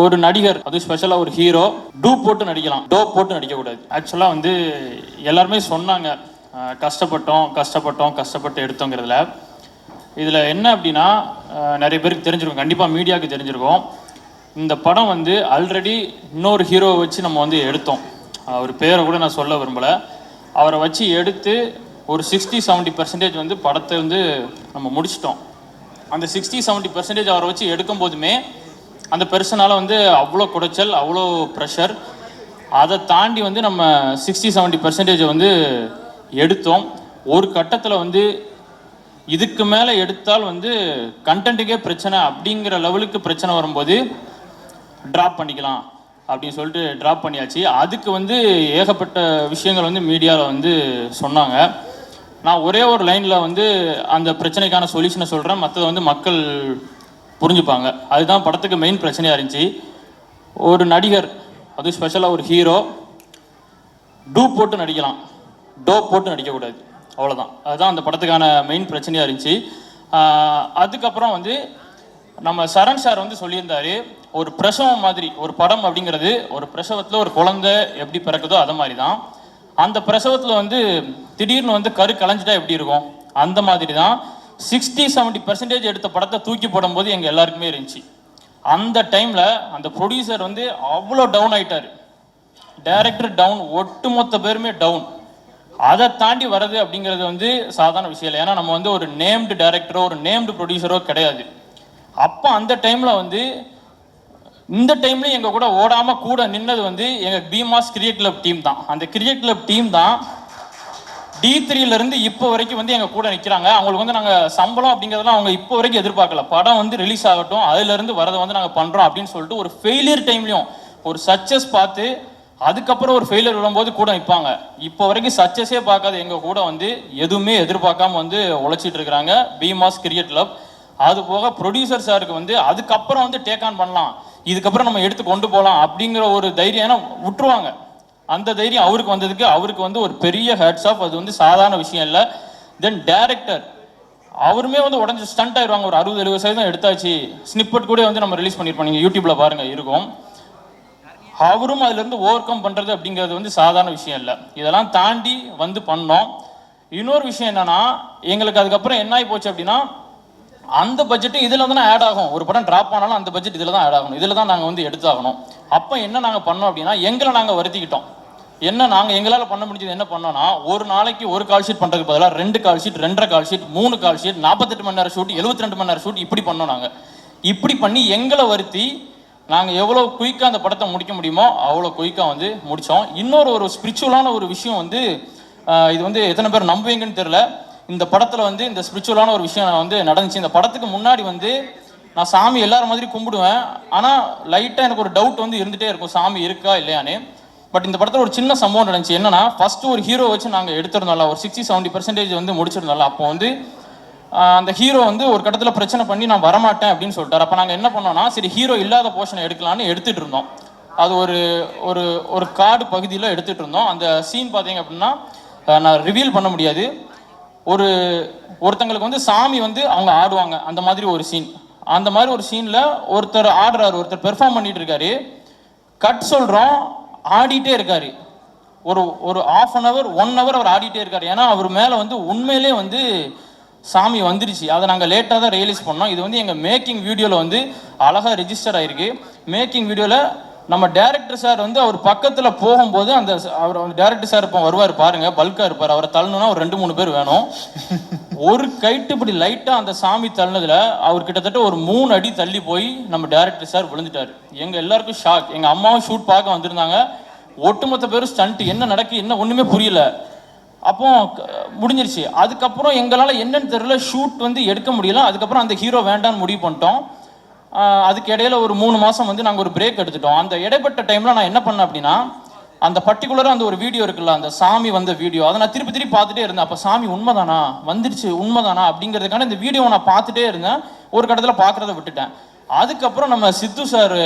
ஒரு நடிகர், அது ஸ்பெஷலாக ஒரு ஹீரோ, டூப் போட்டு நடிக்கலாம், டோப் போட்டு நடிக்கக்கூடாது. ஆக்சுவலாக வந்து எல்லாருமே சொன்னாங்க கஷ்டப்பட்டு எடுத்தோங்கிறதுல. இதில் என்ன அப்படின்னா, நிறைய பேருக்கு தெரிஞ்சிருக்கும், கண்டிப்பாக மீடியாவுக்கு தெரிஞ்சிருக்கும். இந்த படம் வந்து ஆல்ரெடி இன்னொரு ஹீரோவை வச்சு நம்ம வந்து எடுத்தோம். அவர் பேரை கூட நான் சொல்ல விரும்பலை. அவரை வச்சு எடுத்து ஒரு 60-70% வந்து படத்தை வந்து நம்ம முடிச்சிட்டோம். அந்த 60-70% அவரை வச்சு எடுக்கும் போதுமே அந்த பெர்சனால் வந்து அவ்வளோ குடைச்சல், அவ்வளோ ப்ரெஷர். அதை தாண்டி வந்து நம்ம 60-70% வந்து எடுத்தோம். ஒரு கட்டத்தில் வந்து இதுக்கு மேலே எடுத்தால் வந்து கண்டென்ட்டுக்கே பிரச்சனை அப்படிங்கிற லெவலுக்கு பிரச்சனை வரும்போது ட்ராப் பண்ணிக்கலாம் அப்படின்னு சொல்லிட்டு ட்ராப் பண்ணியாச்சு. அதுக்கு வந்து ஏகப்பட்ட விஷயங்கள் வந்து மீடியாவில் வந்து சொன்னாங்க. நான் ஒரே ஒரு லைனில் வந்து அந்த பிரச்சனைக்கான சொல்யூஷனை சொல்கிறேன், மற்றதை வந்து மக்கள் புரிஞ்சுப்பாங்க. அதுதான் படத்துக்கு மெயின் பிரச்சனையாக இருந்துச்சு. ஒரு நடிகர், அது ஸ்பெஷலாக ஒரு ஹீரோ, டூப் போட்டு நடிக்கலாம், டோப் போட்டு நடிக்கக்கூடாது, அவ்வளோதான். அதுதான் அந்த படத்துக்கான மெயின் பிரச்சனையாக இருந்துச்சு. அதுக்கப்புறம் வந்து நம்ம சரண் சார் வந்து சொல்லியிருந்தார், ஒரு பிரசவம் மாதிரி ஒரு படம் அப்படிங்கிறது, ஒரு பிரசவத்தில் ஒரு குழந்தை எப்படி பிறக்குதோ அது மாதிரி தான். அந்த பிரசவத்தில் வந்து திடீர்னு வந்து கரு கலைஞ்சிட்டா எப்படி இருக்கும், அந்த மாதிரி தான் 60-70% எடுத்த படத்தை தூக்கி போடும்போது எங்கள் எல்லாருக்குமே இருந்துச்சு. அந்த டைமில் அந்த ப்ரொடியூசர் வந்து அவ்வளோ டவுன் ஆகிட்டார், டைரக்டர் டவுன், ஒட்டுமொத்த பேருமே டவுன். அதை தாண்டி வர்றது அப்படிங்கிறது வந்து சாதாரண விஷயம் இல்லை. ஏன்னா நம்ம வந்து ஒரு நேம்டு டைரக்டரோ ஒரு நேம்டு ப்ரொடியூசரோ கிடையாது. அப்போ அந்த டைமில் வந்து இந்த டைம்லையும் எங்கள் கூட ஓடாமல் கூட நின்னது வந்து எங்கள் பீமாஸ் கிரிக்கெட் கிளப் டீம் தான். அந்த கிரிக்கெட் கிளப் டீம் தான் D3லேருந்து இப்போ வரைக்கும் வந்து எங்கள் கூட நிற்கிறாங்க. அவங்களுக்கு வந்து நாங்கள் சம்பளம் அப்படிங்கிறதெல்லாம் அவங்க இப்போ வரைக்கும் எதிர்பார்க்கல. படம் வந்து ரிலீஸ் ஆகட்டும், அதுலேருந்து வரதை வந்து நாங்கள் பண்ணுறோம் அப்படின்னு சொல்லிட்டு ஒரு ஃபெயிலியர் டைம்லையும் ஒரு சக்ஸஸ் பார்த்து அதுக்கப்புறம் ஒரு ஃபெயிலியர் விடும்போது கூட நிற்பாங்க. இப்போ வரைக்கும் சக்ஸஸே பார்க்காத எங்கள் கூட வந்து எதுவுமே எதிர்பார்க்காம வந்து உழைச்சிட்டு இருக்கிறாங்க பீமாஸ் கிரிக்கெட் கிளப். அது போக ப்ரொடியூசர் சாருக்கு வந்து அதுக்கப்புறம் வந்து டேக் ஆன் பண்ணலாம், இதுக்கப்புறம் நம்ம எடுத்து கொண்டு போகலாம் அப்படிங்கிற ஒரு தைரியம், ஏன்னா விட்டுருவாங்க, அந்த தைரியம் அவருக்கு வந்ததுக்கு அவருக்கு வந்து ஒரு பெரிய ஹேட்ஸ் ஆஃப். அது வந்து சாதாரண விஷயம் இல்லை. தென் டைரக்டர் அவருமே வந்து உடஞ்சி ஸ்டண்ட் ஆயிடுவாங்க. ஒரு 60-70% எடுத்தாச்சு, ஸ்னிப்பட் கூட வந்து நம்ம ரிலீஸ் பண்ணியிருப்போம், நீங்கள் யூடியூப்ல பாருங்க இருக்கும். அவரும் அதுலேருந்து ஓவர் கம் பண்ணுறது அப்படிங்கிறது வந்து சாதாரண விஷயம் இல்லை. இதெல்லாம் தாண்டி வந்து பண்ணோம். இன்னொரு விஷயம் என்னன்னா, எங்களுக்கு அதுக்கப்புறம் என்ன ஆகி போச்சு அப்படின்னா, அந்த பட்ஜெட்டு இதில் தானே ஆட் ஆகும். ஒரு படம் ட்ராப் ஆனாலும் அந்த பட்ஜெட் இதில் தான் ஆட் ஆகணும், இதில் தான் நாங்கள் வந்து எடுத்தாகணும். அப்போ என்ன நாங்கள் பண்ணோம் அப்படின்னா, எங்களை நாங்கள் வருத்திக்கிட்டோம். என்ன நாங்கள் எங்களால் பண்ண முடிஞ்சது என்ன பண்ணோன்னா, ஒரு நாளைக்கு ஒரு கால் ஷீட் பண்ணுறதுக்கு பதிலாக 2 call sheet, 2.5 call sheet, 3 call sheet, 48 மணி நேரம் ஷூட், 72 மணி நேரம் ஷூட், இப்படி பண்ணோம். நாங்கள் இப்படி பண்ணி எங்களை வருத்தி நாங்கள் எவ்வளோ குயிக்காக அந்த படத்தை முடிக்க முடியுமோ அவ்வளோ குயிக்காக வந்து முடித்தோம். இன்னொரு ஒரு ஸ்பிரிச்சுவலான ஒரு விஷயம் வந்து, இது வந்து எத்தனை பேர் நம்புவீங்கன்னு தெரியல, இந்த படத்தில் வந்து இந்த ஸ்பிரிச்சுவலான ஒரு விஷயம் வந்து நடந்துச்சு. இந்த படத்துக்கு முன்னாடி வந்து நான் சாமி எல்லாரும் மாதிரி கும்பிடுவேன், ஆனால் லைட்டாக எனக்கு ஒரு டவுட் வந்து இருந்துகிட்டே இருக்கும், சாமி இருக்கா இல்லையானே. பட் இந்த படத்தில் ஒரு சின்ன சம்பவம் நடந்துச்சு. என்னன்னா, ஃபஸ்ட்டு ஒரு ஹீரோ வச்சு நாங்கள் எடுத்திருந்தோம்ல, ஒரு 60-70% வந்து முடிச்சிருந்தோம்ல. அப்போ வந்து அந்த ஹீரோ வந்து ஒரு கட்டத்தில் பிரச்சனை பண்ணி நான் வரமாட்டேன் அப்படின்னு சொல்லிட்டார். அப்போ நாங்கள் என்ன பண்ணோம்னா, சரி ஹீரோ இல்லாத போர்ஷனை எடுக்கலான்னு எடுத்துகிட்டு இருந்தோம். அது ஒரு ஒரு ஒரு காடு பகுதியில் எடுத்துகிட்டு இருந்தோம். அந்த சீன் பார்த்தீங்க அப்படின்னா நான் ரிவீல் பண்ண முடியாது. ஒருத்தங்களுக்கு வந்து சாமி வந்து அவங்க ஆடுவாங்க, அந்த மாதிரி ஒரு சீன். அந்த மாதிரி ஒரு சீனில் ஒருத்தர் ஆடுறாரு, ஒருத்தர் பெர்ஃபார்ம் பண்ணிட்டு இருக்காரு, கட் சொல்கிறோம், ஆடிட்டே இருக்காரு. ஒரு 1/2 hour 1 hour அவர் ஆடிட்டே இருக்காரு. ஏன்னா அவர் மேலே வந்து உண்மையிலே வந்து சாமி வந்துருச்சு. அதை நாங்கள் லேட்டாக தான் ரியலைஸ் பண்ணோம். இது வந்து எங்கள் மேக்கிங் வீடியோவில் வந்து அழகாக ரெஜிஸ்டர் ஆகிருக்கு. மேக்கிங் வீடியோவில் நம்ம டேரக்டர் சார் வந்து அவர் பக்கத்தில் போகும்போது அந்த அவர் டேரக்டர் சார் இப்போ வருவார் பாருங்க, பல்காக இருப்பார், அவரை தள்ளணும்னா ஒரு 2-3 பேர் வேணும். ஒரு கைட்டு இப்படி லைட்டாக அந்த சாமி தள்ளினதில் அவர் கிட்டத்தட்ட ஒரு 3 அடி தள்ளி போய் நம்ம டேரக்டர் சார் விழுந்துட்டார். எங்கள் எல்லாருக்கும் ஷாக். எங்கள் அம்மாவும் ஷூட் பார்க்க வந்திருந்தாங்க. ஒட்டுமொத்த பேரும் ஸ்டண்ட், என்ன நடக்கு என்ன ஒன்றுமே புரியல. அப்போ முடிஞ்சிருச்சு. அதுக்கப்புறம் எங்களால் என்னன்னு தெரியல, ஷூட் வந்து எடுக்க முடியல. அதுக்கப்புறம் அந்த ஹீரோ வேண்டான்னு முடிவு பண்ணிட்டோம். அதுக்கு இடையில ஒரு 3 மாதம் வந்து நாங்கள் ஒரு பிரேக் எடுத்துட்டோம். அந்த இடைப்பட்ட டைமில் நான் என்ன பண்ணேன் அப்படின்னா, அந்த பர்டிகுலராக அந்த ஒரு வீடியோ இருக்குல்ல, அந்த சாமி வந்த வீடியோ, அதை நான் திருப்பி பார்த்துட்டே இருந்தேன். அப்போ சாமி உண்மைதானா வந்துருச்சு, உண்மைதானா அப்படிங்கிறதுக்கான இந்த வீடியோவை நான் பார்த்துட்டே இருந்தேன். ஒரு கட்டத்தில் பார்க்குறத விட்டுட்டேன். அதுக்கப்புறம் நம்ம சித்து சார்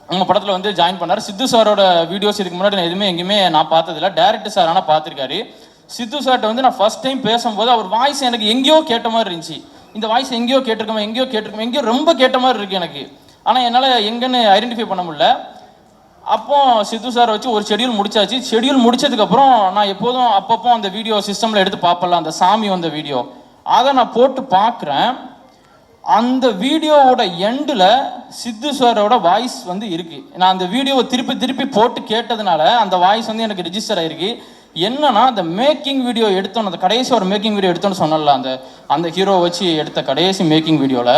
உங்கள் படத்தில் வந்து ஜாயின் பண்ணார். சித்து சாரோட வீடியோஸ் இதுக்கு முன்னாடி நான் எங்கேயுமே நான் பார்த்ததில்ல. டேரக்டர் சார் ஆனால் பார்த்துருக்காரு. சித்து சார்ட்ட வந்து நான் ஃபர்ஸ்ட் டைம் பேசும்போது அவர் வாய்ஸ் எனக்கு எங்கேயோ கேட்ட மாதிரி இருந்துச்சு. இந்த வாய்ஸ் எங்கேயோ கேட்டிருக்கோம், எங்கேயோ ரொம்ப கேட்ட மாதிரி இருக்குது எனக்கு. ஆனால் என்னால் எங்கன்னு ஐடென்டிஃபை பண்ண முடியல. அப்போ சித்து சார் வச்சு ஒரு ஷெடியூல் முடிச்சாச்சு. ஷெடியூல் முடிச்சதுக்கப்புறம் நான் எப்போதும் அப்பப்போ அந்த வீடியோ சிஸ்டமில் எடுத்து பார்ப்பல, அந்த சாமி வந்த வீடியோ, அதை நான் போட்டு பார்க்குறேன். அந்த வீடியோவோட எண்டில் சித்து சாரோட வாய்ஸ் வந்து இருக்குது. நான் அந்த வீடியோவை திருப்பி திருப்பி போட்டு கேட்டதுனால அந்த வாய்ஸ் வந்து எனக்கு ரிஜிஸ்டர் ஆகிருக்கு. என்னன்னா அந்த மேக்கிங் வீடியோ எடுத்தோன்னு, அந்த கடைசி ஒரு மேக்கிங் வீடியோ எடுத்தோன்னு சொன்னல, அந்த ஹீரோ வச்சு எடுத்த கடைசி மேக்கிங் வீடியோவில்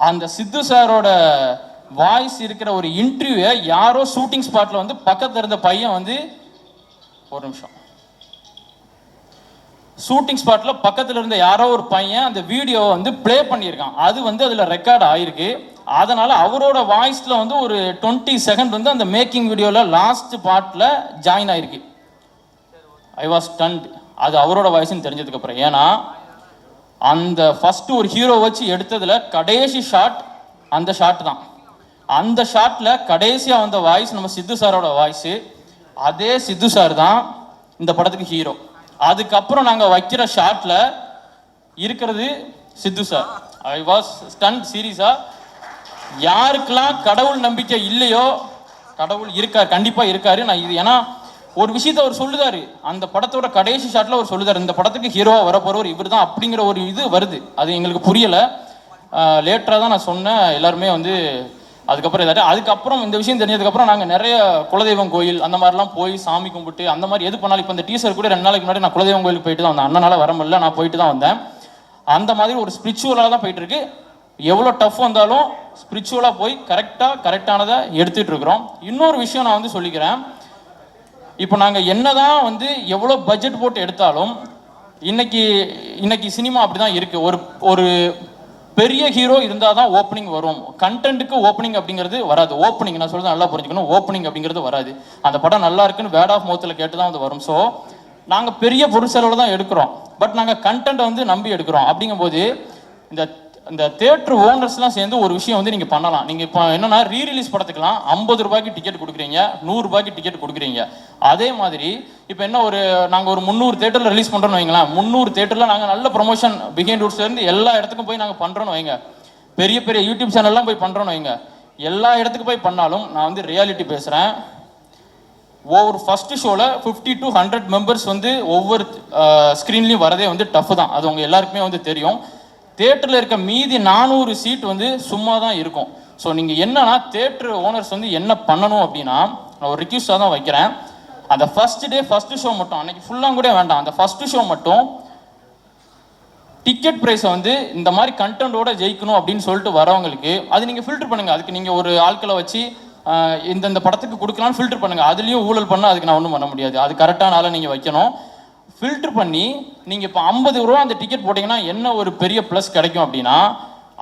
அந்த சித்து சாரோட வாய்ஸ் இருக்கிற ஒரு இன்டர்வியூவை யாரோ ஷூட்டிங் ஸ்பாட்டில் வந்து பக்கத்தில் இருந்த பையன் வந்து, ஒரு நிமிஷம், ஷூட்டிங் ஸ்பாட்டில் பக்கத்தில் இருந்த யாரோ ஒரு பையன் அந்த வீடியோவை வந்து ப்ளே பண்ணியிருக்கான். அது வந்து அதில் ரெக்கார்ட் ஆகிருக்கு. அதனால் அவரோட வாய்ஸில் வந்து ஒரு 20 செகண்ட் வந்து அந்த மேக்கிங் வீடியோவில் லாஸ்ட் பார்ட்டில் ஜாயின் ஆகிருக்கு. I was stunt. அது அவரோட வாய்ஸ்ன்னு தெரிஞ்சதுக்கப்புறம். ஏன்னா அந்த ஃபஸ்ட்டு ஒரு ஹீரோ வச்சு எடுத்ததில் கடைசி ஷாட் அந்த ஷாட் தான். அந்த ஷாட்டில் கடைசியாக வந்த வாய்ஸ் நம்ம சித்து சாரோட வாய்ஸு. அதே சித்து சார் தான் இந்த படத்துக்கு ஹீரோ. அதுக்கப்புறம் நாங்கள் வைக்கிற ஷாட்டில் இருக்கிறது சித்து சார். ஐ வாஸ் ஸ்டன்ட் சீரியஸாக. யாருக்கெல்லாம் கடவுள் நம்பிக்கை இல்லையோ, கடவுள் இருக்கார், கண்டிப்பாக இருக்காரு. நான் இது ஏன்னா ஒரு விஷயத்த அவர் சொல்லுதாரு, அந்த படத்தோட கடைசி ஷாட்டில் அவர் சொல்லுதாரு, இந்த படத்துக்கு ஹீரோவாக வரப்போறவர் இவர் தான் அப்படிங்கிற ஒரு இது வருது. அது எங்களுக்கு புரியலை. லேட்டராக தான் நான் சொன்னேன். எல்லாருமே வந்து அதுக்கப்புறம் ஏதாட்டு அதுக்கப்புறம் இந்த விஷயம் தெரிஞ்சதுக்கப்புறம் நாங்கள் நிறைய குலதெய்வம் கோயில் அந்த மாதிரிலாம் போய் சாமி கும்பிட்டு அந்த மாதிரி எது பண்ணாலும், இப்போ இந்த டீசர் கூட 2 நாளைக்கு முன்னாடி நான் குலதெய்வம் கோயிலுக்கு போயிட்டு தான் வந்தேன். அண்ணனால வர முடியல, நான் போயிட்டு தான் வந்தேன். அந்த மாதிரி ஒரு ஸ்பிரிச்சுவலாக தான் போயிட்டு இருக்கு. எவ்வளோ டஃப் வந்தாலும் ஸ்பிரிச்சுவலாக போய் கரெக்டானதை எடுத்துகிட்டு இருக்கிறோம். இன்னொரு விஷயம் நான் வந்து சொல்லிக்கிறேன். இப்போ நாங்கள் என்னதான் வந்து எவ்வளோ பட்ஜெட் போட்டு எடுத்தாலும் இன்னைக்கு சினிமா அப்படி தான் இருக்குது. ஒரு பெரிய ஹீரோ இருந்தால் தான் ஓப்பனிங் வரும். கண்டென்ட்டுக்கு ஓப்பனிங் அப்படிங்கிறது வராது. ஓப்பனிங் நான் சொல்கிறது நல்லா புரிஞ்சுக்கணும். ஓப்பனிங் அப்படிங்கிறது வராது. அந்த படம் நல்லா இருக்குன்னு வேர்ட் ஆஃப் மவுத்தில் கேட்டு தான் வந்து வரும். ஸோ நாங்கள் பெரிய பொருட்செலவில் தான் எடுக்கிறோம். பட் நாங்கள் கண்டென்ட்டை வந்து நம்பி எடுக்கிறோம். அப்படிங்கும்போது இந்த தியேட்டர் ஓனர்ஸ்லாம் சேர்ந்து ஒரு விஷயம் வந்து நீங்கள் பண்ணலாம். நீங்கள் இப்போ என்னன்னா ரீரிலீஸ் படத்துக்கெல்லாம் 50 ரூபாய்க்கு டிக்கெட் கொடுக்குறீங்க, 100 ரூபாய்க்கு டிக்கெட் கொடுக்குறீங்க. அதே மாதிரி இப்போ என்ன நாங்கள் ஒரு 300 தேட்டரில் ரிலீஸ் பண்ணுறோன்னு வைங்களேன். 300 தேட்டரில் நாங்கள் நல்ல ப்ரொமோஷன் பிஹைண்ட் ரூட்ஸ்லேருந்து எல்லா இடத்துக்கும் போய் நாங்கள் பண்ணுறோன்னு வைங்க. பெரிய பெரிய யூடியூப் சேனல்லாம் போய் பண்ணுறோன்னு வைங்க. எல்லா இடத்துக்கு போய் பண்ணாலும் நான் வந்து ரியாலிட்டி பேசுகிறேன். ஒவ்வொரு ஃபஸ்ட்டு ஷோவில் 50 to 100 மெம்பர்ஸ் வந்து ஒவ்வொரு ஸ்க்ரீன்லேயும் வரதே வந்து டஃப் தான். அது உங்கள் எல்லாருக்குமே வந்து தெரியும். தேட்டரில் இருக்க மீதி 400 சீட் வந்து சும்மா தான் இருக்கும். ஸோ நீங்கள் என்னன்னா தேட்டர் ஓனர்ஸ் வந்து என்ன பண்ணணும் அப்படின்னா, நான் ஒரு ரிக்வெஸ்ட்டாக தான் வைக்கிறேன். அந்த ஃபஸ்ட்டு ஷோ மட்டும், அன்னைக்கு ஃபுல்லாக கூட வேண்டாம், அந்த ஃபஸ்ட்டு ஷோ மட்டும் டிக்கெட் ப்ரைஸை வந்து இந்த மாதிரி கண்டென்ட்டோட ஜெயிக்கணும் அப்படின்னு சொல்லிட்டு வரவங்களுக்கு அது நீங்கள் ஃபில்டர் பண்ணுங்கள். அதுக்கு நீங்கள் ஒரு ஆட்களை வச்சு இந்த படத்துக்கு கொடுக்கலான்னு ஃபில்டர் பண்ணுங்கள். அதுலேயும் ஊழல் பண்ணால் அதுக்கு நான் ஒன்றும் பண்ண முடியாது. அது கரெக்டான ஆளை நீங்கள் வைக்கணும். ஃபில்டர் பண்ணி நீங்கள் இப்போ 50 ரூபா அந்த டிக்கெட் போட்டிங்கன்னா என்ன ஒரு பெரிய ப்ளஸ் கிடைக்கும் அப்படின்னா,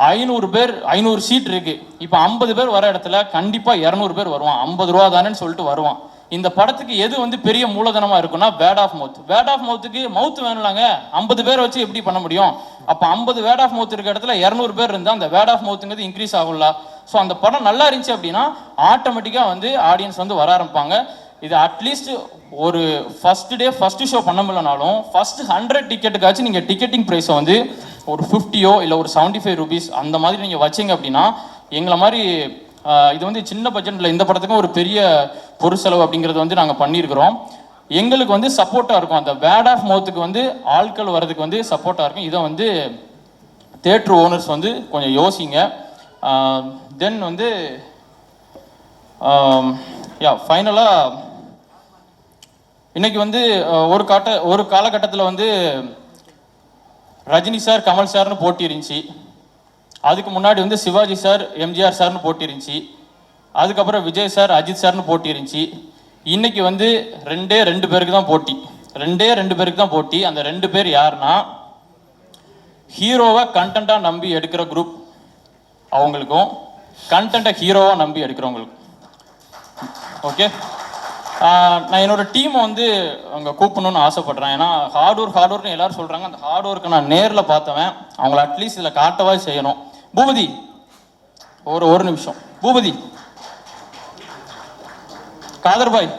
500 சீட் இருக்குது. இப்போ 50 பேர் வர இடத்துல கண்டிப்பாக 200 பேர் வருவான். 50 ரூபா தானேன்னு சொல்லிட்டு வருவான். இந்த படத்துக்கு எது வந்து பெரிய மூலதனமாக இருக்குன்னா வேர்ட் ஆஃப் மவுத்துக்கு மவுத் வேணும்லாங்க. 50 பேர் வச்சு எப்படி பண்ண முடியும்? அப்போ 50 வேர்ட் ஆஃப் மவுத் இருக்க இடத்துல 200 பேர் இருந்தால் அந்த வேர்ட் ஆஃப் மவுத்துங்கிறது இன்க்ரீஸ் ஆகும்ல. ஸோ அந்த படம் நல்லா இருந்துச்சு அப்படின்னா ஆட்டோமேட்டிக்காக வந்து ஆடியன்ஸ் வந்து வர ஆரம்பிப்பாங்க. இது அட்லீஸ்ட் ஒரு ஃபஸ்ட்டு ஷோ பண்ண முடியலனாலும் ஃபஸ்ட்டு 100 டிக்கெட்டுக்காச்சும் நீங்கள் டிக்கெட்டிங் ப்ரைஸை வந்து ஒரு 50 இல்லை ஒரு 75 ரூபீஸ் அந்த மாதிரி நீங்கள் வச்சிங்க அப்படின்னா எங்களை மாதிரி இது வந்து சின்ன பட்ஜெட்டில் இந்த படத்துக்கும் ஒரு பெரிய பொருட்செலவு அப்படிங்கிறது வந்து நாங்கள் பண்ணியிருக்கிறோம். எங்களுக்கு வந்து சப்போர்ட்டாக இருக்கும். அந்த வேர்ட் ஆஃப் மவுத்துக்கு வந்து ஆட்கள் வர்றதுக்கு வந்து சப்போர்ட்டாக இருக்கும். இதை வந்து தேட்டர் ஓனர்ஸ் வந்து கொஞ்சம் யோசிங்க. தென் வந்து ஃபைனலாக இன்னைக்கு வந்து ஒரு காலகட்டத்தில் வந்து ரஜினி சார் கமல் சார்னு போட்டி இருந்துச்சு. அதுக்கு முன்னாடி வந்து சிவாஜி சார் எம்ஜிஆர் சார்னு போட்டி இருந்துச்சு. அதுக்கப்புறம் விஜய் சார் அஜித் சார்னு போட்டி இருந்துச்சு. இன்னைக்கு வந்து 2 பேருக்கு தான் போட்டி. 2 பேருக்கு தான் போட்டி. அந்த 2 பேர் யாருன்னா, ஹீரோவை கண்டென்ட்டாக நம்பி எடுக்கிற குரூப் அவங்களுக்கும், கண்டென்ட்டை ஹீரோவாக நம்பி எடுக்கிறவங்களுக்கும். ஓகே, நான் என்னோட டீமை வந்து அங்கே கூப்பிடணும்னு ஆசைப்படுறேன். ஏன்னா ஹார்ட் ஒர்க்னு எல்லாரும் சொல்கிறாங்க. அந்த ஹார்ட் ஒர்க்கை நான் நேரில் பார்த்தவன். அவங்கள அட்லீஸ்ட் இதில் காட்டவா செய்யணும். பூபதி ஒரு நிமிஷம். பூபதி, காதர்பாய்,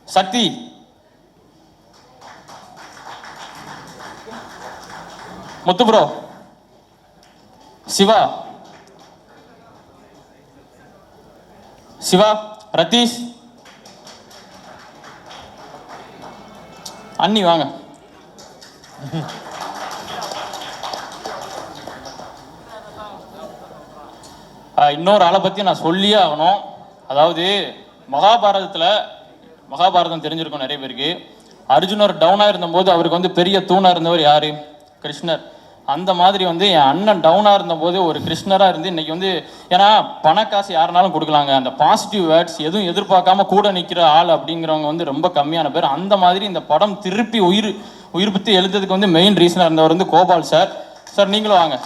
சக்தி, முத்து ப்ரோ, சிவா, சிவா, ரதீஷ், அண்ணி வாங்க. இன்னொரு ஆளை பற்றி நான் சொல்லியே ஆகணும். அதாவது மகாபாரதம் தெரிஞ்சிருக்கும் நிறைய பேருக்கு. அர்ஜுனர் டவுனாக இருந்தபோது அவருக்கு வந்து பெரிய தூணாக இருந்தவர் யார்? கிருஷ்ணர். அந்த மாதிரி வந்து என் அண்ணன் டவுனாக இருந்தபோது ஒரு கிருஷ்ணராக இருந்து இன்னைக்கு வந்து, ஏன்னா பணக்காசு யாருனாலும் கொடுக்கலாங்க, அந்த பாசிட்டிவ் வேர்ட்ஸ் எதுவும் எதிர்பார்க்காம கூட நிற்கிற ஆள் அப்படிங்கிறவங்க வந்து ரொம்ப கம்மியான பேர். அந்த மாதிரி இந்த படம் திருப்பி உயிர்ப்பித்து எழுதுறதுக்கு வந்து மெயின் ரீசனாக இருந்தவர் வந்து கோபால் சார். சார் நீங்களும் வாங்க.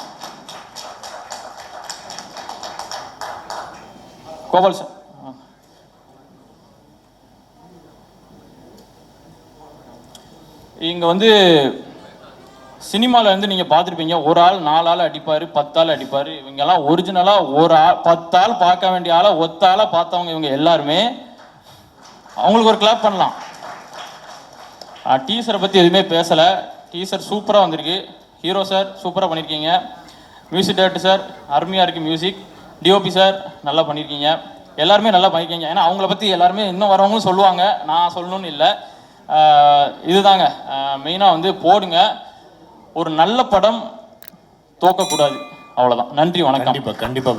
கோபால் சார், இங்கே வந்து சினிமாவில் வந்து நீங்கள் பார்த்துருப்பீங்க, ஒரு ஆள் 4 ஆள் அடிப்பார், 10 ஆள் அடிப்பார். இவங்கெல்லாம் ஒரிஜினலாக ஒரு ஆள் 10 ஆள் பார்க்க வேண்டிய ஆளை ஒத்த ஆளாக பார்த்தவங்க இவங்க எல்லாருமே. அவங்களுக்கு ஒரு கிளாப் பண்ணலாம். டீசரை பற்றி எதுவுமே பேசலை. டீசர் சூப்பராக வந்திருக்கு. ஹீரோ சார் சூப்பராக பண்ணியிருக்கீங்க. மியூசிக் டைரக்டர் சார் அருமையாக இருக்குது. மியூசிக் டிஓபி சார் நல்லா பண்ணியிருக்கீங்க. எல்லாருமே நல்லா பண்ணியிருக்கீங்க. ஏன்னா அவங்கள பற்றி எல்லாருமே இன்னும் வரவங்களும் சொல்லுவாங்க, நான் சொல்லணும்னு இல்லை. இதுதாங்க மெயினாக வந்து போடுங்க. ஒரு நல்ல படம் தோக்கக்கூடாது, அவ்வளோதான். நன்றி, வணக்கம். கண்டிப்பாக.